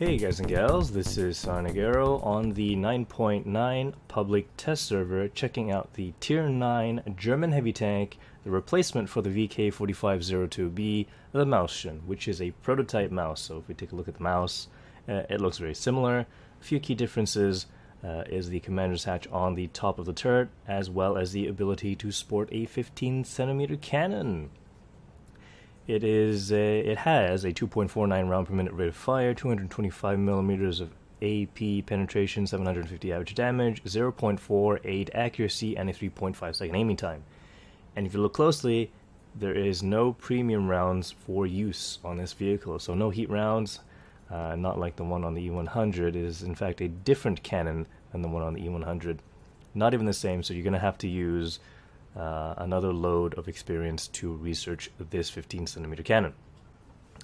Hey guys and gals, this is Sonic Arrow on the 9.9 public test server checking out the Tier 9 German heavy tank, the replacement for the VK4502B, the Mäuschen, which is a prototype mouse. So if we take a look at the mouse, it looks very similar. A few key differences is the commander's hatch on the top of the turret, as well as the ability to sport a 15cm cannon. It has a 2.49 round per minute rate of fire, 225mm of AP penetration, 750 average damage, 0.48 accuracy, and a 3.5 second aiming time. And if you look closely, there is no premium rounds for use on this vehicle. So no heat rounds, not like the one on the E100. It is in fact a different cannon than the one on the E100. Not even the same, so you're going to have to use another load of experience to research this 15cm cannon.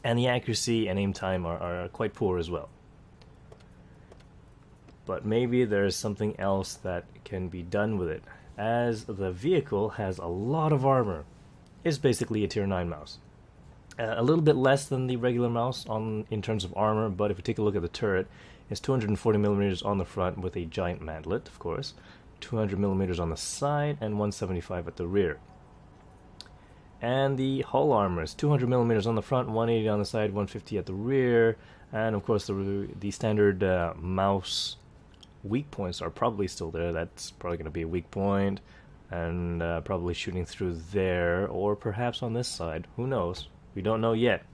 And the accuracy and aim time are quite poor as well. But maybe there's something else that can be done with it, as the vehicle has a lot of armor. It's basically a Tier 9 mouse. A little bit less than the regular mouse in terms of armor, but if you take a look at the turret, it's 240mm on the front with a giant mantlet, of course, 200mm on the side, and 175 at the rear. And the hull armor is 200mm on the front, 180 on the side, 150 at the rear, and of course the standard mouse weak points are probably still there. That's probably going to be a weak point, and probably shooting through there, or perhaps on this side. Who knows? We don't know yet.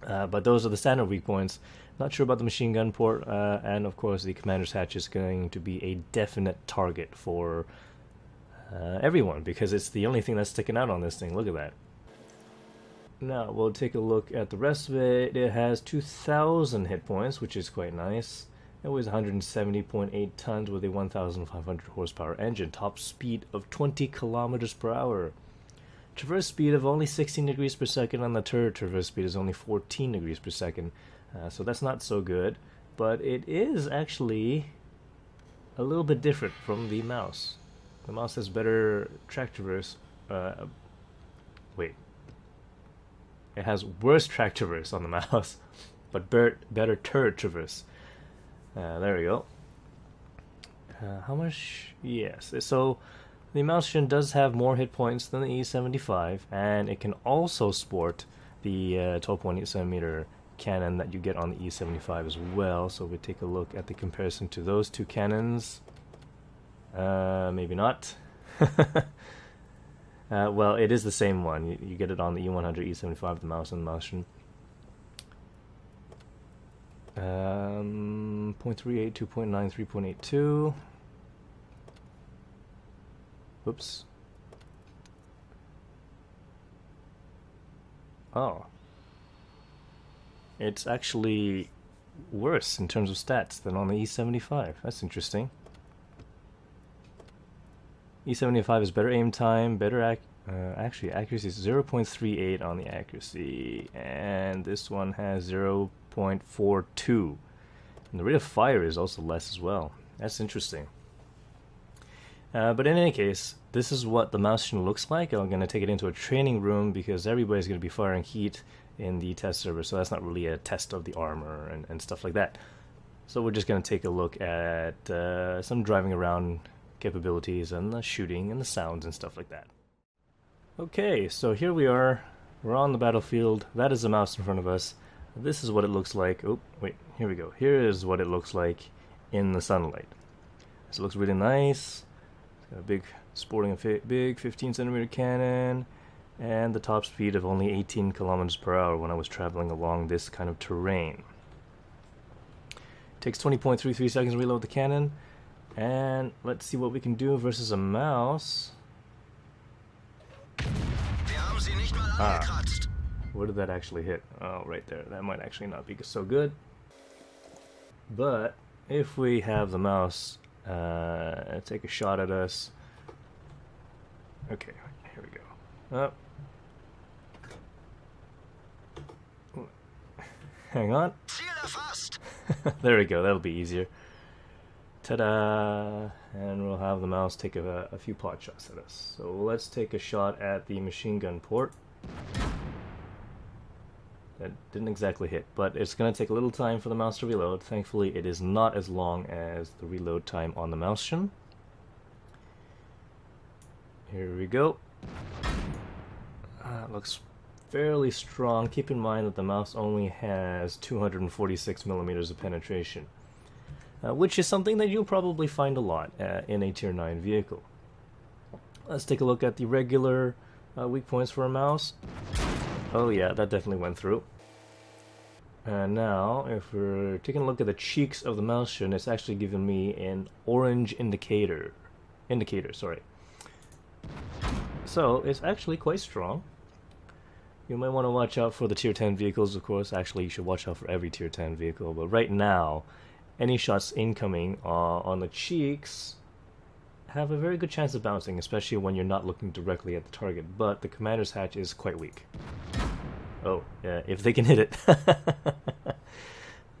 But those are the standard weak points. Not sure about the machine gun port, and of course the commander's hatch is going to be a definite target for everyone, because it's the only thing that's sticking out on this thing. Look at that. Now we'll take a look at the rest of it. It has 2,000 hit points, which is quite nice. It weighs 170.8 tons with a 1,500 horsepower engine. Top speed of 20 kilometers per hour. Traverse speed of only 16 degrees per second. On the turret, traverse speed is only 14 degrees per second. So that's not so good, but it is actually a little bit different from the mouse. The mouse has better track traverse. Wait. It has worse track traverse on the mouse, but better turret traverse. There we go. How much? Yes. So the Mäuschen does have more hit points than the E75, and it can also sport the 12.8cm cannon that you get on the E75 as well. So we take a look at the comparison to those two cannons. Maybe not. Well, it is the same one. You get it on the E100, E75, the mouse and the Mäuschen. 0.38, 2.9, 3.82. Whoops. Oh. It's actually worse in terms of stats than on the E75. That's interesting. E75 is better aim time, better actually accuracy is 0.38 on the accuracy, and this one has 0.42. And the rate of fire is also less as well. That's interesting. But in any case, this is what the Mäuschen looks like. I'm going to take it into a training room because everybody's going to be firing heat in the test server, so that's not really a test of the armor and stuff like that. So we're just going to take a look at some driving around capabilities and the shooting and the sounds and stuff like that. Okay, so here we are. We're on the battlefield. That is the mouse in front of us. This is what it looks like. Oh, wait, here we go. Here is what it looks like in the sunlight. So it looks really nice. It's got a big, sporting a big 15cm cannon, and the top speed of only 18 kilometers per hour when I was traveling along this kind of terrain. Takes 20.33 seconds to reload the cannon, and let's see what we can do versus a mouse. Where did that actually hit? Oh, right there. That might actually not be so good. But if we have the mouse take a shot at us. Okay, here we go. Hang on. There we go, that'll be easier. Ta-da! And we'll have the mouse take a few pot shots at us. So let's take a shot at the machine gun port. That didn't exactly hit, but it's going to take a little time for the mouse to reload. Thankfully, it is not as long as the reload time on the Mäuschen. Here we go. Looks fairly strong. Keep in mind that the mouse only has 246 millimeters of penetration, which is something that you'll probably find a lot in a Tier 9 vehicle. Let's take a look at the regular weak points for a mouse. Oh yeah, that definitely went through. And now, if we're taking a look at the cheeks of the Mäuschen, it's actually giving me an orange indicator. Sorry. So, it's actually quite strong. You might want to watch out for the Tier 10 vehicles, of course. Actually, you should watch out for every Tier 10 vehicle. But right now, any shots incoming on the cheeks have a very good chance of bouncing, especially when you're not looking directly at the target. But the commander's hatch is quite weak. Oh, yeah, if they can hit it.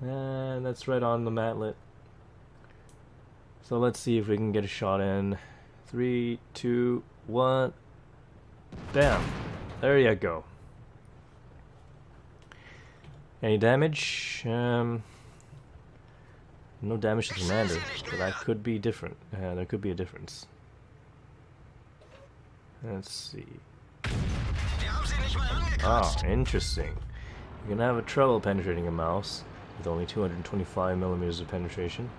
And that's right on the matlet. So let's see if we can get a shot in. 3, 2, 1. Bam! There you go. Any damage? No damage to the commander, but that could be different. There could be a difference. Let's see. Ah, interesting. You're gonna have trouble penetrating a mouse with only 225 millimeters of penetration.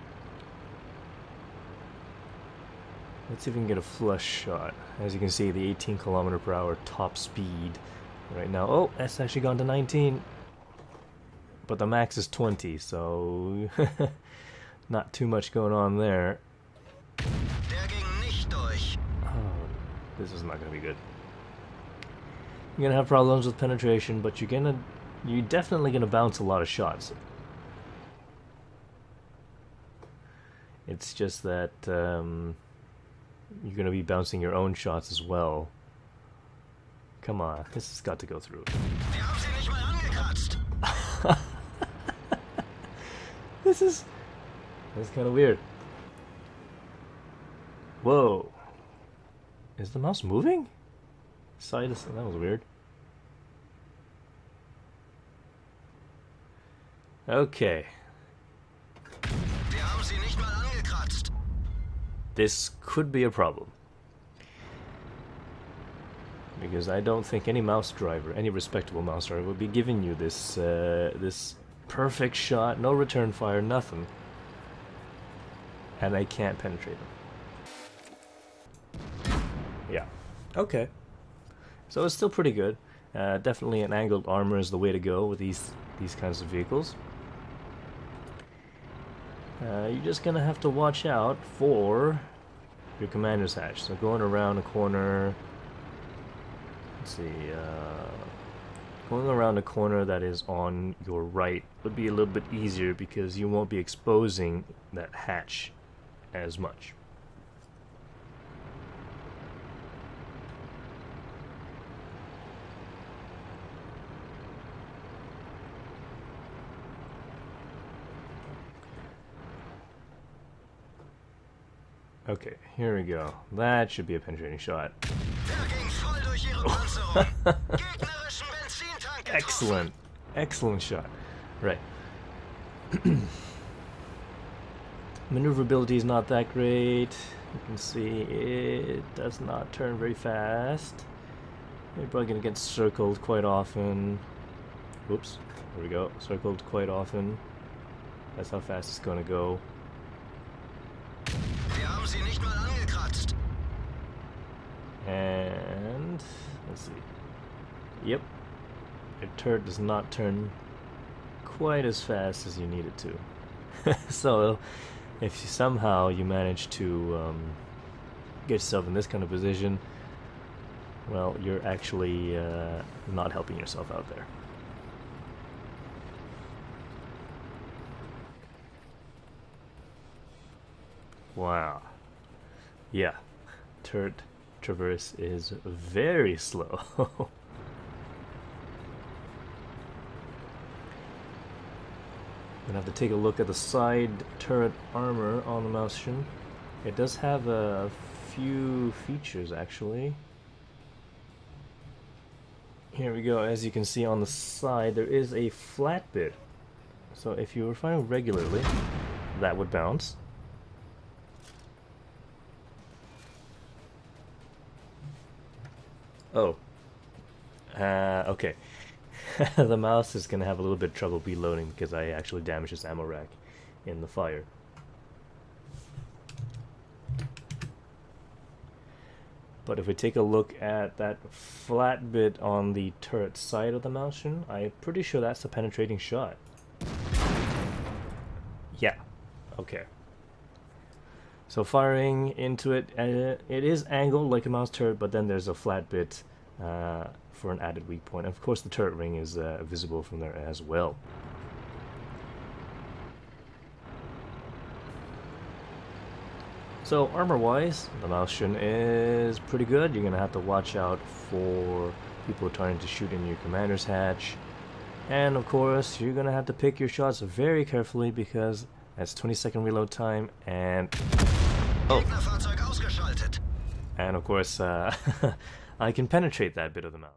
Let's see if we can get a flush shot. As you can see, the 18 km/h top speed right now. Oh, that's actually gone to 19. But the max is 20, so not too much going on there. Oh, this is not going to be good. You're going to have problems with penetration, but you're definitely going to bounce a lot of shots. It's just that you're going to be bouncing your own shots as well. Come on, this has got to go through. That's kind of weird. Whoa. Is the mouse moving? That was weird. Okay. This could be a problem. Because I don't think any mouse driver, any respectable mouse driver, would be giving you this this perfect shot, no return fire, nothing, and I can't penetrate them. Yeah. Okay. So it's still pretty good. Definitely an angled armor is the way to go with these kinds of vehicles. You're just gonna have to watch out for your commander's hatch. So going around a corner. Let's see. Going around a corner that is on your right would be a little bit easier because you won't be exposing that hatch as much. Okay, here we go. That should be a penetrating shot. Excellent. Excellent shot. Right. Maneuverability is not that great. You can see it does not turn very fast. You're probably going to get circled quite often. Oops. There we go. Circled quite often. That's how fast it's going to go. And let's see. Yep. Your turret does not turn quite as fast as you need it to. So if somehow you manage to get yourself in this kind of position, well, you're actually not helping yourself out there. Wow. Yeah. Turret traverse is very slow. I'm gonna have to take a look at the side turret armor on the Mäuschen. It does have a few features actually. Here we go. As you can see on the side, there is a flat bit. So if you were firing regularly, that would bounce. Oh. Okay. The mouse is going to have a little bit of trouble reloading because I actually damaged this ammo rack in the fire. But if we take a look at that flat bit on the turret side of the Mäuschen, I'm pretty sure that's a penetrating shot. Yeah. Okay. So firing into it, it is angled like a mouse turret, but then there's a flat bit for an added weak point. Of course, the turret ring is visible from there as well. So armor-wise, the Mäuschen is pretty good. You're going to have to watch out for people trying to shoot in your commander's hatch. And of course, you're going to have to pick your shots very carefully because that's 20-second reload time and... Oh! And of course, I can penetrate that bit of the mouse.